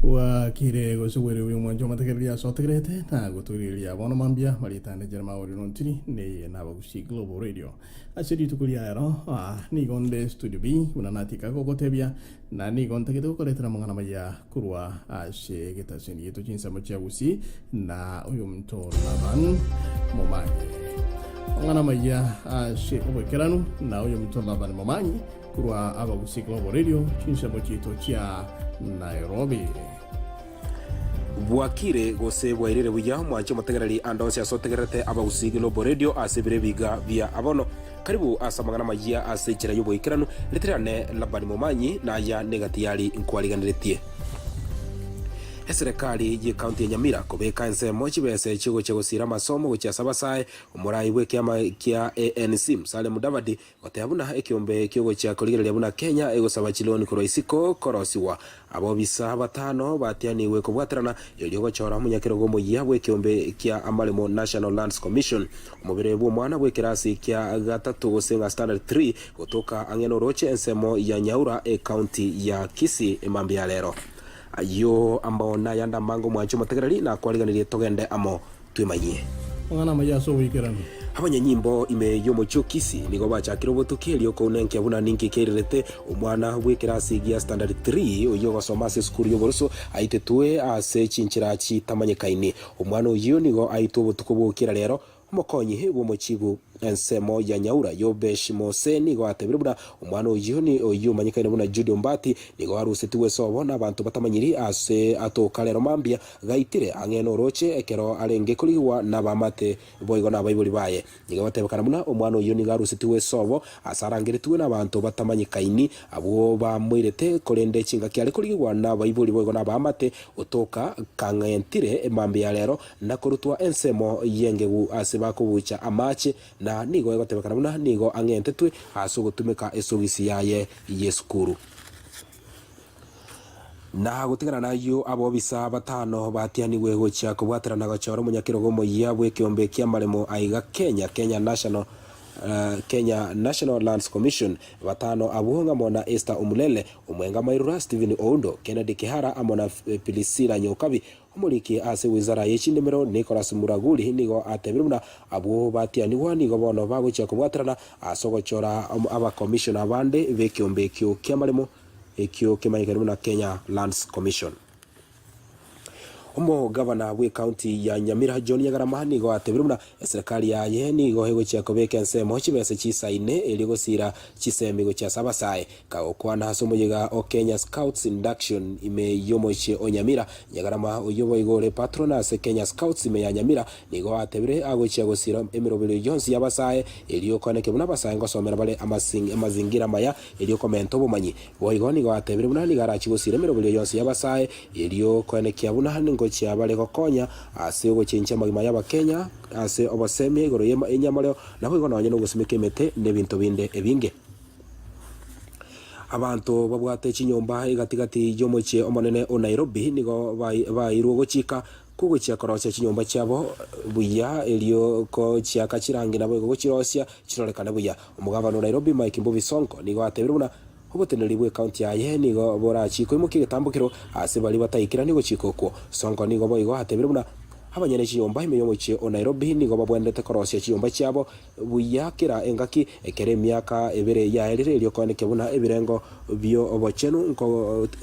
wakire gosubwere uyu mwanjo mategereria sotegrete na guturiria bono mambia maritane jerma ori nontiri ne na bagushi global radio asiri tukulia ero ni gonde studio b unanatika gogotebia na ni gonde kedo koletera mangana maya kurwa ashe getaseni yeto jinsa mocha usi na uyu mto laban momanyi mangana maya ashe obekeranu na uyu mto laban momanyi kurwa abagushi global radio jinsa mochito chia Nairobi. Bwakire gose bwairire buya mwancho mategereri andose asotegerete abagusi global radio asibire biga via abono karibu asamagana majia asechera yobo ikiranu litirane labani momanyi na ya negati yali inkwaliganiretie serikali ye county ya Nyamira kobeka ensemo chibese chigo chegosira masomo gocha sabasae umurai bwe kia ANC Musalia Mudavadi oteabuna ekiombe kyogo cha koligerera buna Kenya egosaba chiloni koroisiko korosiwa abo bisa batano batianiwe kubwaterana yolyogo chora munyakirogo moya bwe kiombe kia amalemo National Lands Commission umubere bwo mwana bwe kirasi kia gatatu gosenga standard 3 kutoka angeno roche ensemo ya Nyaura county ya Kisii emambi ya lero ayo ambao na yanda mango mwancho mategereri na kwaliganirie togende amo twimanyie ngana maya so wikiranu abanyanyimbo ime yomo chokisi nigo bacha kirobotuki lyoko unenke abuna ninki kererete umwana wekirasi gia standard 3 uyo gosomase skuru yoboroso aitetue ase chinchira chi tamanyekaini umwana uyo nigo aitobotuko bukira rero mokonyi bwo mochibu ensemo ya Nyaura yobesh mose nigo atebirubura umwana uyu ni uyu manyikaine buna Judy Mbati nigo arusetiwe sobo n'abantu batamanyiri ase atoka rero mambia gaitire angeno roche ekero arenge kuliwa n'abamate boigo n'abayibuli baye nigo batebekana buna umwana uyu ni garusetiwe sobo asarangiritwe n'abantu batamanyikaini abo bamwirete korende chinga kyale kuliwa n'abayibuli boigo n'abamate utoka kangentire mambia rero nakorutwa ensemo yengegu ase bakubucha amache na nigo egotebekana buna nigo angentetwe aso gutumika esogisi yaye yeskuru na gutigana nayo abo bisa batano batianiwe gocha kubwaterana gachoro munyakirogo moya bwe kiombe kia maremo aiga Kenya National Lands Commission batano abuhunga mona Esther Umulele umwenga mairura Stephen Oundo Kennedy Kihara amona Pilisira Nyokabi umuliki ase wizara y'Indimiro Nicholas Muraguli nigo atebiruna abo batianiwa nigo bono bagocha kubwaterana asogochora aba commissioner abande bekiombe kyo kyamaremo ekyo kemanyikana na Kenya Lands Commission Omo governor we county ya Nyamira John Yagarama nigo atebiruna serikali yaye nigo hego cha kobeka ensemo chibese chisaine eligosira chisemigo cha sabasae kaokwana hasomoyega o Kenya Scouts induction ime yomoche Onyamira Yagarama uyobo igore patronase Kenya Scouts ime ya Nyamira nigo atebire agocha gosira emirobelo yonsi yabasae elio koneke buna basae ngosomera bale amazingira maya elio komento bomanyi boigo nigo atebire buna nigara chigosira emirobelo yonsi yabasae elio koneke abuna chia bale kokonya ase ugo chincha magima yaba Kenya ase obasemi goro yema enyamaleo nabo igona wanyeno gusimike mete nebinto binde ebinge abantu babwate chinyomba igatigati yomoche omonene o Nairobi nigo bairugo gochika kugochia korocha chinyomba cyabo buya elio ko chiaka chirangi nabo gochirosia chirorekana buya umugabano Nairobi Mike Mbuvi Sonko nigo atebiruna oboteneri bwe county yaye nigo borachiko imuki getambukiro ase bali batayikira nigo chikoko Sonko nigo boigo hatebiruna abanyene chiyomba imeyomo chi o Nairobi nigo babwendete korosia chiyomba cyabo buyakira engaki ekere myaka ebere yaerire elio koneke buna ebirengo bio obochenu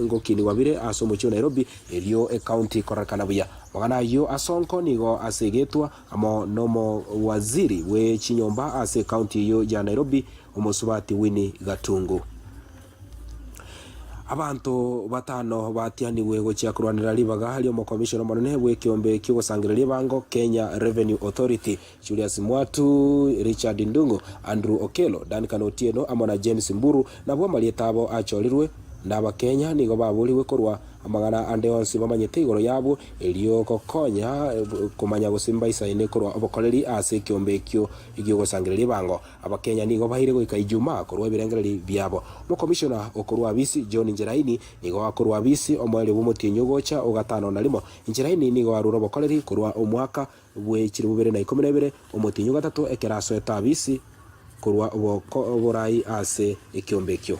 ngo kini wabire asomo chi Nairobi elio county korakana buya magana yo asonko nigo asegetwa amo nomo waziri we chinyomba ase county yo ya Nairobi umusubati Winnie Gatungu abantu batano batianiwe gocha kurwanira libaga halio mo commissioner monene bwe kiombe kigosangirira bango Kenya Revenue Authority Julius Mwatu Richard Ndungu Andrew Okelo Duncan Otieno amona James Mburu na bwa malietabo achorirwe naba Kenya nigo baburiwe korwa amagana ande onsi bamanyete igoro yabo elio kokonya kumanya gusimba isaine korwa obokoreri ase kiombe kyo igigosangirira bango abakenya nigo bahire goika ijuma korwa ebirengereri byabo mo commissioner okorwa bisi John Njeraini nigo akorwa bisi omwele bumutinyo gocha ogatano na limo Njeraini nigo aruro obokoreri korwa omwaka bwe kirubere na 12 omutinyo gatatu ekeraso etabisi korwa oborai ase ikiombe kyo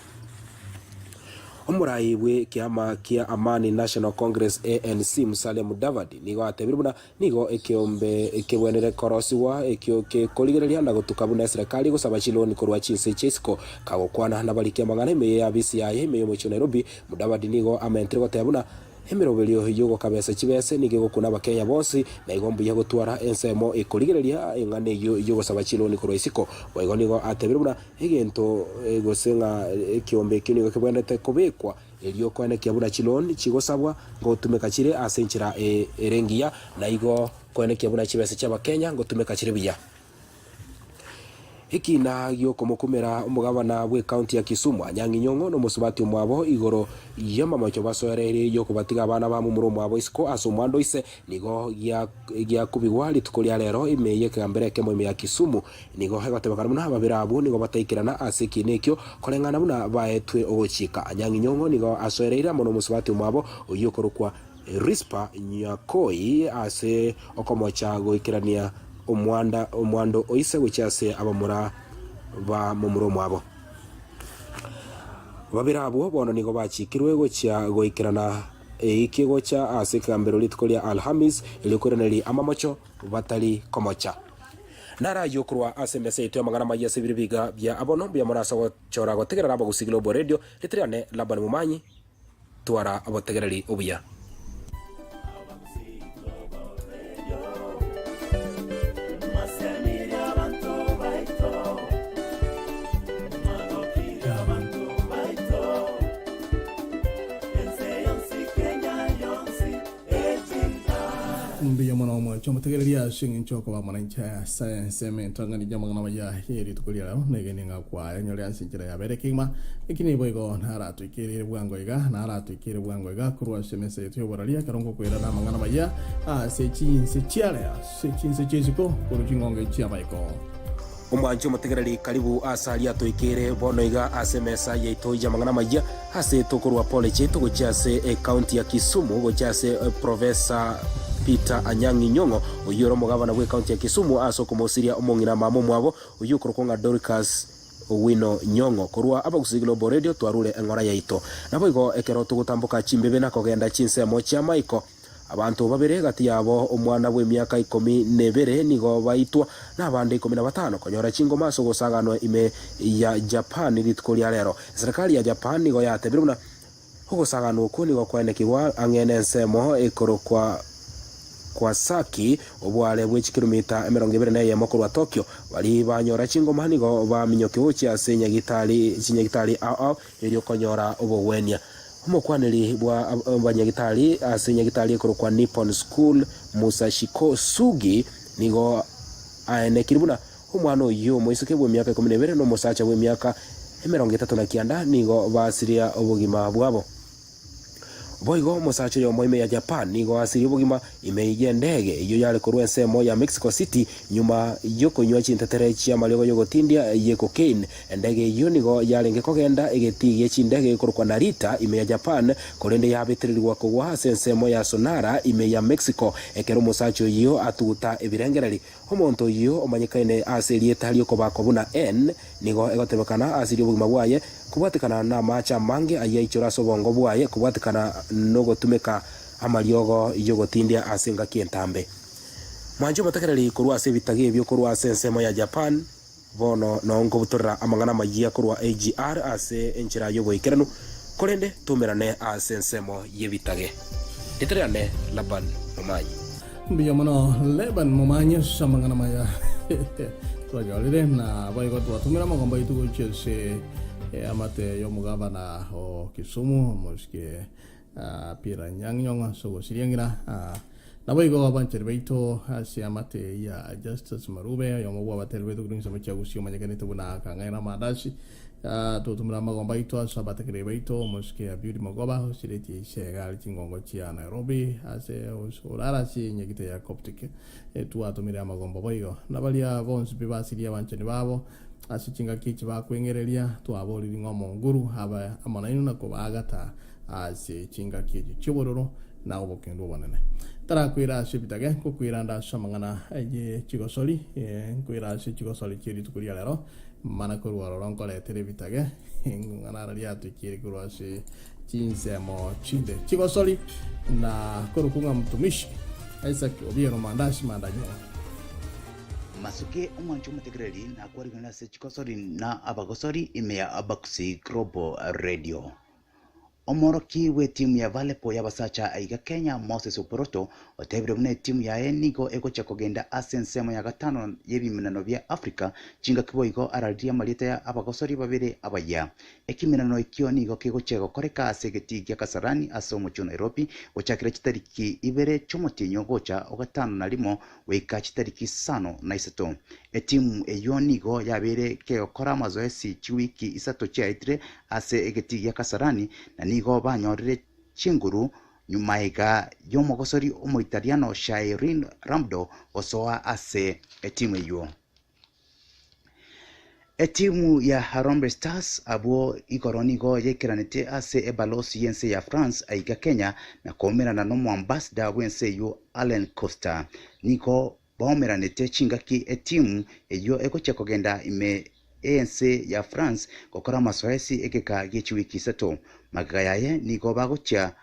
omurai bwe kiama kia Amani National Congress ANC Musalia Mudavadi nigo atebiribuna nigo ekiombe ekibwenere korosiwa ekyo koligereria na gutukabuna serikali gusaba chiloni korwa chinse chesiko kagokwana na balikia magana me ya BCI me yo Nairobi. Mudavadi nigo amentre gotebuna emirobelio yugo kabesa chibese nige gukuna bakenya bonsi na igombo ya gutwara ensemo ekoligereria engane yugo saba chiloni korwa isiko boigo nigo atebiribuna egento egosenga ekiombe kinigo kibwendete kubekwa elio kwane kiabuna chiloni chigosabwa ngotumeka chire asenchira erengia na igo kwane kiabuna chibese cy'abakenya ngotumeka chire biya hiki na gyo komukumera umugabana we county ya Kisumu Anyangi Nyong'o no musubati umwabo igoro yamamacho basoerere yo kubatiga abana ba mu mwabo isiko asomwando ise nigo ya kubigwa litukolia lero imeyeka mbere kemo ya Kisumu nigo hegatebakana muna babirabu nigo bataikirana asiki nekyo kolengana muna baetwe ogochika Anyangi Nyong'o nigo asoerere mono musubati umwabo uyokorukwa Rispa Nyakoi ase okomocha goikirania omwando oise guchase abamura ba mumuro mwabo babirabo bono nigo bachikirwe gocha goikirana ikigo cha asika mbero litkolia Alhamis ilikoreneli amamocho batali komocha nara yokurwa SMS ito magana maya sibiri biga bya abono bya murasa gochora gotegerera abo gusi Global Radio litriane labani mumanyi twara abotegereri obuya mbiya mwana mwa choma tegereria singin choko ba mwana cha seme tangani jama ngana ya heri tukulia lao negeni ngakwa nyole ansinjira ya berekima ikini boygo nara tukire bwango iga nara tukire bwango iga kurwa semese yetu yoboralia karongo kwera na mangana maya sechin sechiara sechin sechiziko kurujingonge chia baiko umwanjo mutegereri karibu asali atoikere bono iga asemesa yeito jamangana maya hase tokurwa pole cheto gochase county ya Kisumu gochase professor Peter Anyangi Nyong'o uyoro mugabana we county ya Kisumu asoko mosiria omongina mamo mwabo uyukorkonga Dorcas Owino Nyong'o korwa abagusi Global Radio twarure engora yaito naboigo ekero tugutambuka chimbebe na kogenda chinsemo cha Michael abantu babere gati yabo omwana we myaka 12 nigo baitwa nabande 15 konyora chingoma maso gosagano ime ya Japan litkolia lero serikali ya Japan nigo yatebiruna hugosagano ko nigo kwanekirwa angene nsemo ekorokwa kwa Saki obwale bw'eki kilomita 20 ya mokoro wa Tokyo bali banyora chingoma nigo baminyoke uchi asenya gitali ao elio konyora obowenia umukwaniri bwa banyagitali asenya gitali kwa Nippon School Musashiko Sugi nigo aene kiribuna umwana uyu moisuke bwe myaka 12 no musacha bwe myaka 39 nigo basiria obugima bwabo boigo musacha yo moime ya Japan nigo asiri bugima imeije ndege iyo yale korwa nsemo ya Mexico City nyuma yoko nywa chintetere chia malego yogo tindia ye cocaine ndege iyo nigo yale ngekogenda egetiye chindege korwa Narita ime ya Japan korende yabetirirwa kogwa nsemo ya Sonara ime ya Mexico ekero musacha yo atuta ebirengereri omonto yo omanyikaine asiri etali ko bakobuna N nigo egotebekana asiri bugima bwaye kubatikana na macha mange ayaichora sobongo bwaye kubatikana no gotumeka amaliogo yogo tindia asinga kientambe manjo matakerali kurwa ase bitage byo kurwa sensemo ya Japan bono no ngo butorra amangana magia kurwa AGR ase enchira yogo ikeranu korende tumerane asensemo yebitage itrane laban mumanyi mbiya mwana leban mumanyi samangana maya twajolire na boigo twatumira magomba itugo chese amate yo mugabana o Kisumu moske Pira Nyang'o so siriangira na boigo abancher beito asi amate ya Justice Marube yo mogwa batelbeto kring sama chagusi manyakane tubuna kangaira madashi to tumra magomba ito sabata kre beito moske Beauty Magoba sireti shegal chingongo chia Nairobi ase orara si nyekite ya Coptic tu atumira magomba boigo na balia bons bibasiria bancheni babo asichinga kichi bakwengereria twabori ngomo nguru aba amanainu na kubagata ase chinga kichi chibororo na obokendo bonene tara kwira sibitage ko kwiranda samangana aye chigosoli kwira ase chigosoli chiri tukuria lero mana korwa ronkole telebitage ngana ria tukiri kurwa ase chinsemo chinde chigosori na korukunga mtumishi Isaac Obiero Mandashi Mandanyo masuke umwancho mutegereri na kwarigana se chikosori na abagosori imea abakusi Global Radio. Omoroki we timu ya Valepo ya basacha aiga Kenya Moses Oporoto otebire mune timu ya enigo egocha kugenda asensemo ya gatano yebiminano bya Africa chinga kiboigo aradia malita ya abagosori babere abaya ekiminano ikyo nigo kegocha gokoreka asegeti gya Kasarani asomo chu Nairobi gochakira chitariki ibere chomotinyo gocha ogatano na limo weka chitariki sano na isato etimu eyo nigo yabere kegokora mazoezi chiwiki isato chaitire ase egeti gya Kasarani na nigo banyorire chinguru nyuma ega yomogosori omo Italiano Shairin Ramdo osoa ase etimu eyo. Etimu ya Harambee Stars abo ikoronigo yekiranite ase ebalosi yense ya France aiga Kenya na komera na nomo ambassador wense yo Allen Costa niko bomeranite chingaki etimu eyo egocha kugenda ime ANC ya France kokora masoesi ekeka gichiwiki sato magayaye niko bagocha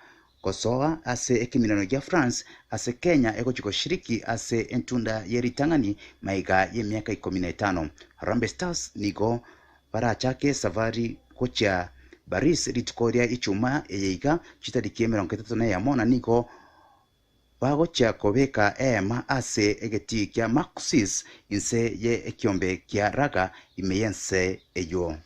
kosoa ase ekiminano ya France ase Kenya egochiko shiriki ase entunda yeritangani maiga ye miaka 15 Harambee Stars niko barachake safari kocha Baris Ritkoria ichuma eyeiga chitariki 34 ya mona niko bagocha kobeka ema ase egeti kya Maxis inse ye ekiombe kya raga imeyense eyo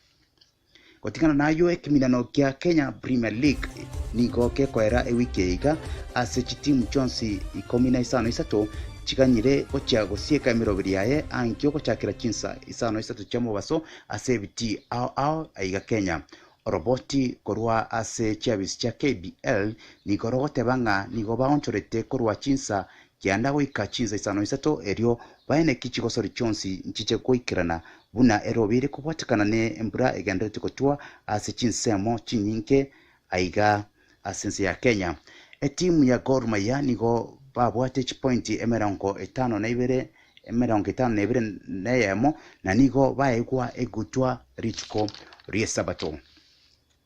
kotikana nayo ekiminano kya Kenya Premier League niko kekoera ewikeiga ase chitimu chonsi 15 isato chikanyire kocha gosieka emirobiri yaye ankyo kochakira chinsa isano isato chamo baso ase biti ao aiga Kenya roboti korwa ase chabis cha KBL niko rogote banga niko baonchorete korwa chinsa kianda goika chinsa isano isato erio baene kichigosori chonsi nchiche koikirana buna erobire kupatikana ne embura egendete kotua ase chinsemo chinyinke aiga asensi ya Kenya etimu ya Gor Mahia niko babwate chipointi emerongo 5 na ibere emerongo 5 na ibere neyemo na niko baegwa egutwa richko riesabato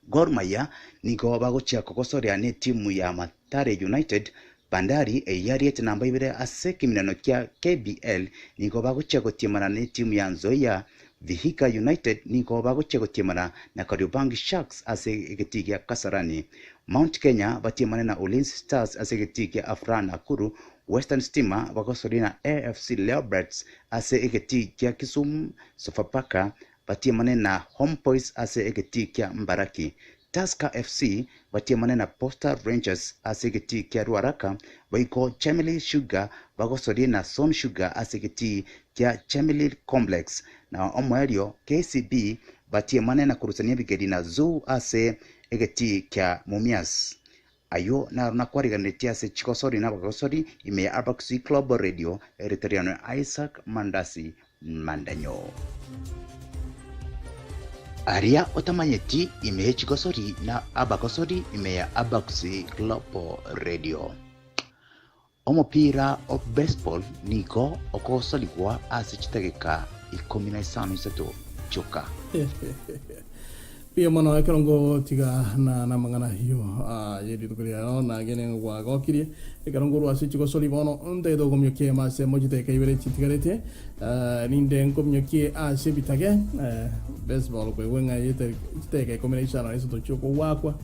Gor Mahia niko bagochia kokosoria ne timu ya Mathare United Bandari eyariete namba ibere ase kiminano kya KBL niko bagochia gotiemana ne timu ya Nzoia Vihiga United niko bagochia gotiemana na Kariobangi Sharks ase egeti ya Kasarani Mount Kenya batiemana na Ulinzi Stars ase egeti ya Afran Nakuru Western Stima bagosoria na AFC Leopards ase egeti ya Kisumu Sofapaka batiemana na Homeboys ase egeti ya Mbaraki Tusker FC batiemana na Posta Rangers ase egeti ya Ruaraka baiko Chameli Sugar bagosoria na Son Sugar ase egeti ya Chameli Complex na omoerio KCB batiemana na kurusania bigedi na Zoo ase egeti ya Mumias ayo na kwariganetia ase chikosori na bagosori ime Abakusi Global Radio Eritreano Isaac Mandasi Mandanyo Aria otamanyeti ime chikosori na abakosori ime Abakusi Global Radio omupira of baseball niko okosoligwa ase chitageka 15 isato choka pia mano ekarongo tiga na mangana hiyo yedi tukuria na gene ngwa gokirie ekarongo ruasi chiko solibono onde dogo myokie mase mojite kaibere chitigarete ninde ngomyokie ase bitage baseball kwe wenga yete chiteke combination na iso choko wakwa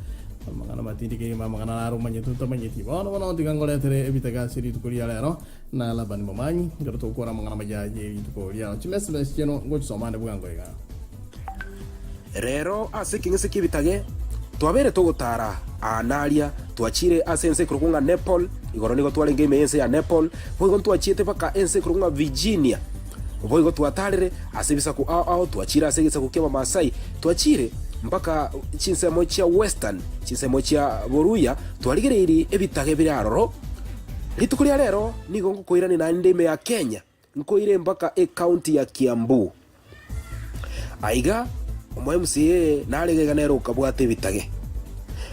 mangana matindi ke mangana naro manyetu tamanyeti bono tiga ngoletere ebitaga siri tukuria lero na labani momanyi ngato kora mangana majaje tukuria chimesme cheno ngochomane bwango ega rero ase kingese kibitage twabere tugutara anaria twachire ase ense kurugunga Nepal igoro nigo twalenge imense ya Nepal boigo twachite baka ense kurugunga Virginia boigo twatarire ase bisaku ao twachire ase gisaku kema Masai twachire mpaka chinsemo chia Western chinsemo chia Boruya twaligereiri ebitage biraroro litukulia rero nigo ngukoirani na ndeme ya Kenya nkoire mpaka county ya Kiambu aiga omwe-MCA naregega nero ukabwate bitage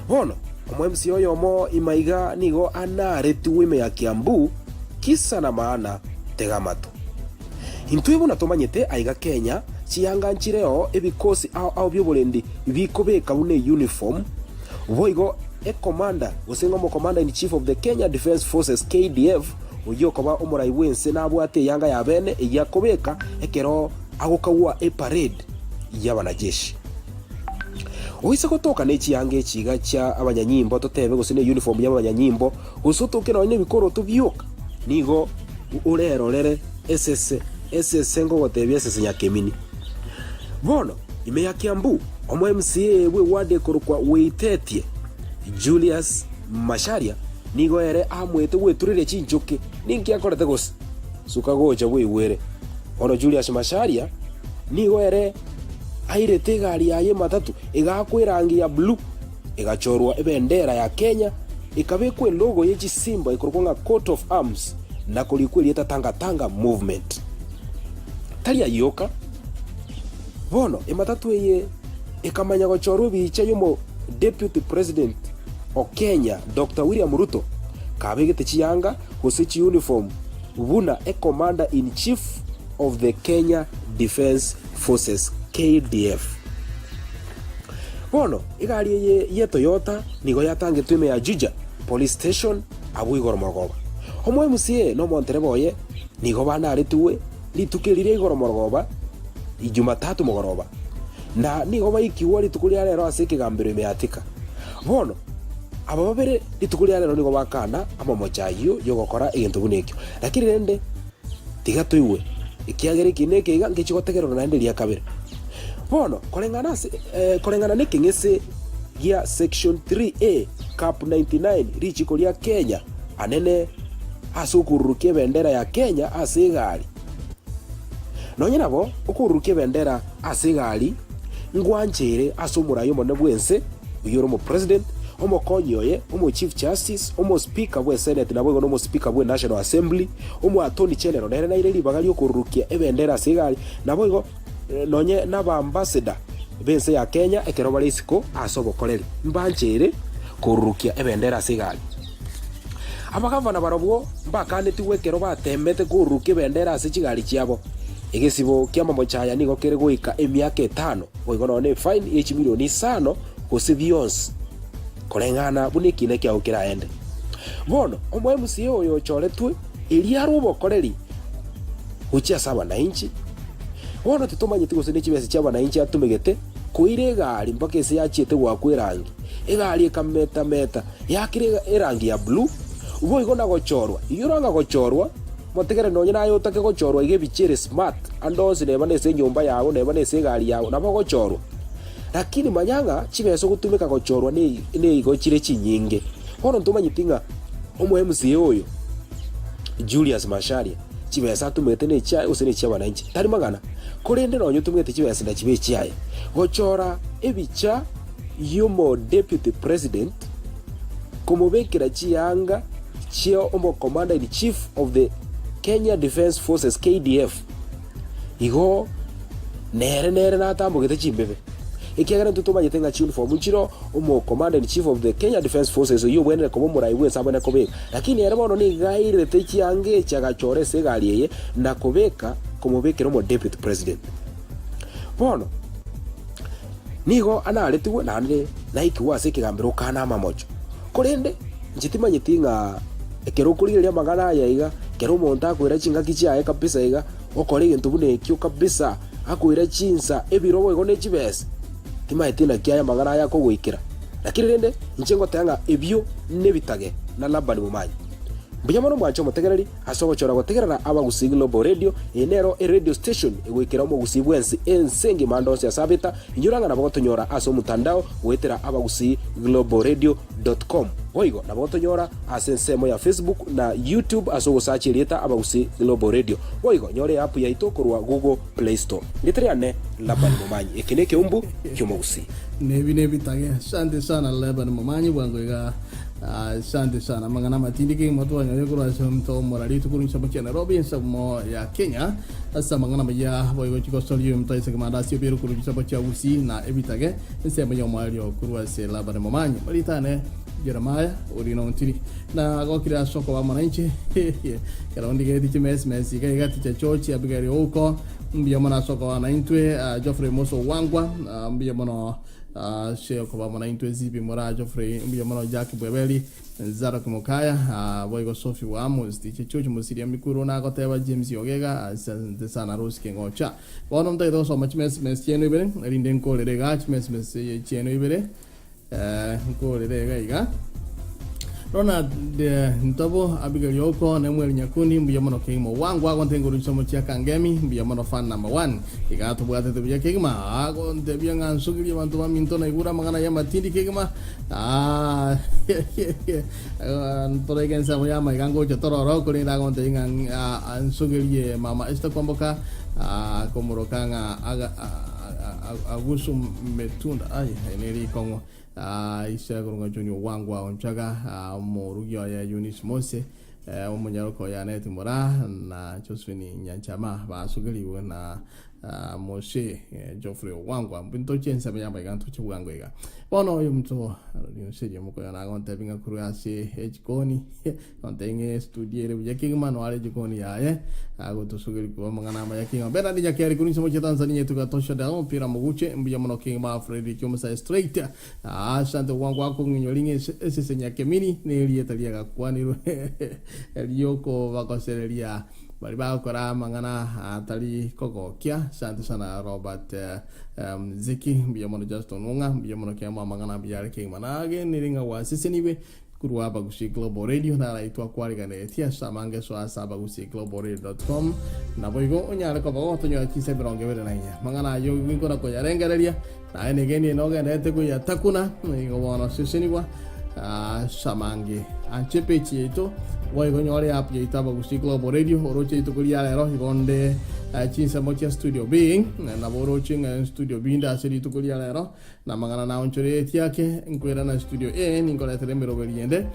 bono omwe-MCA oyo mo imaiga nigo anaretu ime ya Kiambu kisa na maana tegamato intuibu natomanyete aiga Kenya chianga nchireo ebikosi au byoborendi bikobeka bune uniform Voigo commander usengo mo commander in chief of the Kenya Defence Forces KDF uyo koba omurai wense nabwate yanga ya bene yakobeka ekero agokawa parade y'abanajeshi. Uise kutoka nechi yange chiga cha abanyanyimbo totebe gusine uniform y'abanyanyimbo usutuke no ne bikoro tubyuka nigo urerorere SS ngo gotebye SS Nyakemini bono ime ya Kiambu omo MCA we wade korukwa weitetie Julius Macharia nigo ere amwete weturire chinjoke ninki akorete gose sukagoja we were ono Julius Macharia nigo ere airete gari yaye matatu igakwirangi ya blue igachorwa ebendera ya Kenya ikabekwe logo yechi simba ikorwa coat of arms na kulikweli eta tanga movement talia yoka bono ematatu eye ikamanya gochorwa bicha yomo deputy president o Kenya Dr. William Ruto kabegete chiyanga hosechi uniform buna commander in chief of the Kenya Defence Forces KDF. Bono igari ye Toyota nigo yatange tume ya Juja police station abu Igoro Morgoba. Omo MCA no Montereboye nigo bana arituwe litukirire Igoro Morgoba Ijumatatu mogoroba. Na nigo bayikiwa litukulia rero aseke gambiro imeatika. Bono ababere litukulia rero nigo bakana amomochayo yogokora egento bunekyo. Lakini rende tigatuiwe ikiagere kineke iga ngichigotegerero nande lia kabere. Bono kolengana nekengese gia section 3A cap 99 richiko lia Kenya anene asukururukie bendera ya Kenya asigari nonye nabo ukururukie bendera asigari ngwanjere asumurayo mone bwense uyoro mo president omo konyoye omo chief justice omo speaker bwe senate nabo omo speaker bwe national assembly omo attorney general nere naire libagali okururukia ebendera asigari nabo nonye naba ambassador bense ya Kenya ekero bali isiko asobokorere mbanjere kururukia ebendera asigari abagavana barobwo mbakaneti wekero batemete kururukia ebendera asigari chiabo egesibo kiamamo chaya nigo kere goika emiaka 5 oigono ne fine h milioni 5 kusibionse kolengana bunikine kya ukira ende bono omo MCA oyo choretwe elia rubokoreri uchia saba na inchi bono tutomanye tigose n'ikibese cy'abana inchi atumegete kuire gari mpaka ese yachiete gwakwirangi egari ekameta yakire erangi ya blue ubo igona gochorwa iyuranga gochorwa motegere nonye nayo utake gochorwa ige bichere smart andozi neba nese nyumba yawo neba nese gari yawo nabo gochorwa lakini manyanga chibeso gutumika gochorwa ne igochire chinyinge bono ntumanye tinga omo MCA oyo Julius Macharia chibesa tumete ne chya usene cy'abana inchi tari magana kurende nonye tumete chibesa na chibe cyaye gochora ebicha yumo deputy president kumubekira chiyanga chio omo commander in chief of the Kenya Defence Forces KDF igo nere na tambo gete chimbebe ikiagara tutumanye tenga uniform nchiro omo commander in chief of the Kenya Defence Forces yo bwene komo murai we sabana kobeka lakini era bono ni gaire techi yange chagachore segari yeye na kobeka kumubekera omo deputy president bono nigo analetiwe nande naiki wase kigambiro kana mamocho kurende nchitimanye tinga ekero kuriria magana ya iga kero monta kwira chinga kichaye kabisa iga okore gintu bune kyo kabisa akwira chinsa ebirobo igo ne chibese timaetina kiaya magana ya ko gwikira lakini rende nchengo tanga ebyo nebitage na labani mumanyi Bujamano mwacho mutegereri asobochora gutegerera abagusi Global Radio enero radio station egwikira mu gusibwensi ensengi mandonse ya sabita inyuranga nabo tonyora aso mutandao wetera abagusi globalradio.com oigo nabo tonyora asensemo ya Facebook na YouTube aso gusachi leta abagusi Global Radio oigo nyore app ya itokorwa Google Play Store litriane labani mumanyi ekineke umbu kyomugusi nebi tage asante sana labani mumanyi bwango iga asante sana mangana matindiki matu wanyo kura somto morali tukuru sabachi Nairobi samo ya Kenya asa mangana maya boyo chiko solio mtai sekamada sio biru kuru sabachi usi na ebitage nsema yo mario kuru se labane mumanyi malitane Jeremiah orino ntiri na gokira soko wa mananchi kera ondige tiche mes ga tiche chochi abigari oko mbia mona soko wa naintwe Geoffrey Moso Wangwa mbia mona sheo ko ba mana into zibi mora Geoffrey mbiya mana Jack Bwebeli Zara Kumukaya boygo Sophie Wamos ti chuchu musiri mikuru na ko teba James Yogega de sana Rose Kengocha bonom tay do so much mes cheno ibere rinden ko le ga mes cheno ibere ko le ga iga Ronald de Ntobo Abigail Yoko Nemuel Nyakundi mbiya mana kemo wangu agon tenguru somo chia kangemi mbiya mana fan number 1 iga to bwate te biya kegma agon te biya ngan sugiri mantu minto na igura mangana ya matindi kegma por que se llama gango chotoro ro ko ni agon te ngan sugiri mama esta convoca como rokanga agusu metunda ai eneri kongo isa kurunga junyo wangwa onchaga morugyo ya Eunice Mose umunyaro ko ya net mora na Josephine Nyanchama ba sugeli na Mose Geoffrey wangwa mbinto chensa bya baganto chwangwa iga bono yumto yunseje muko ya na gonte binga kuru ase ejikoni kontenge studiere bya kingmano ale jikoni ya ago to sugeli ko mangana ma yakinga bena ni yakari kuni somo cha Tanzania tukatosha da mpira muguche mbya mono kingma Frederick Musa straight asante wangwa ko nyolinge ese nyakemini ne lietalia ga kwani Elioko bakosereria bali bakora mangana atali kogokia asante sana Robert Ziki mbya mono Justin Nunga mbya mono kema mangana bya kingmanage niringa wa siseniwe kurwa bagusi Global Radio na raitwa kwariga ne tia samange so asaba gusi globalradio.com na boigo onyale ko bago tonyo kise bronge wele na nya mangana yo winko na ko yarengereria na ene geni no ga nete ko ya takuna ngo wana siseniwa samange anchepe chito boigo nyore app ye taba gusi Global Radio oroche to kulia lero igonde chinsa mocha studio B na boro chinga studio B nda seri to kulia lero na mangana na onchore tiake nkwera na studio A ningola teremero beriende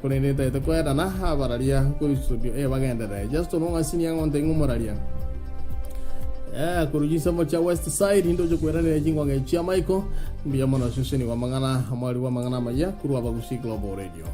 kolende ta kwera na habararia ko studio A bagenda da just no ngasini ngonte ngumoraria kurujisa mocha west side ndo jo kwera ne jingwa nge chia Michael mbiya mona seseni wa mangana amali wa mangana maya kurwa bagusi Global Radio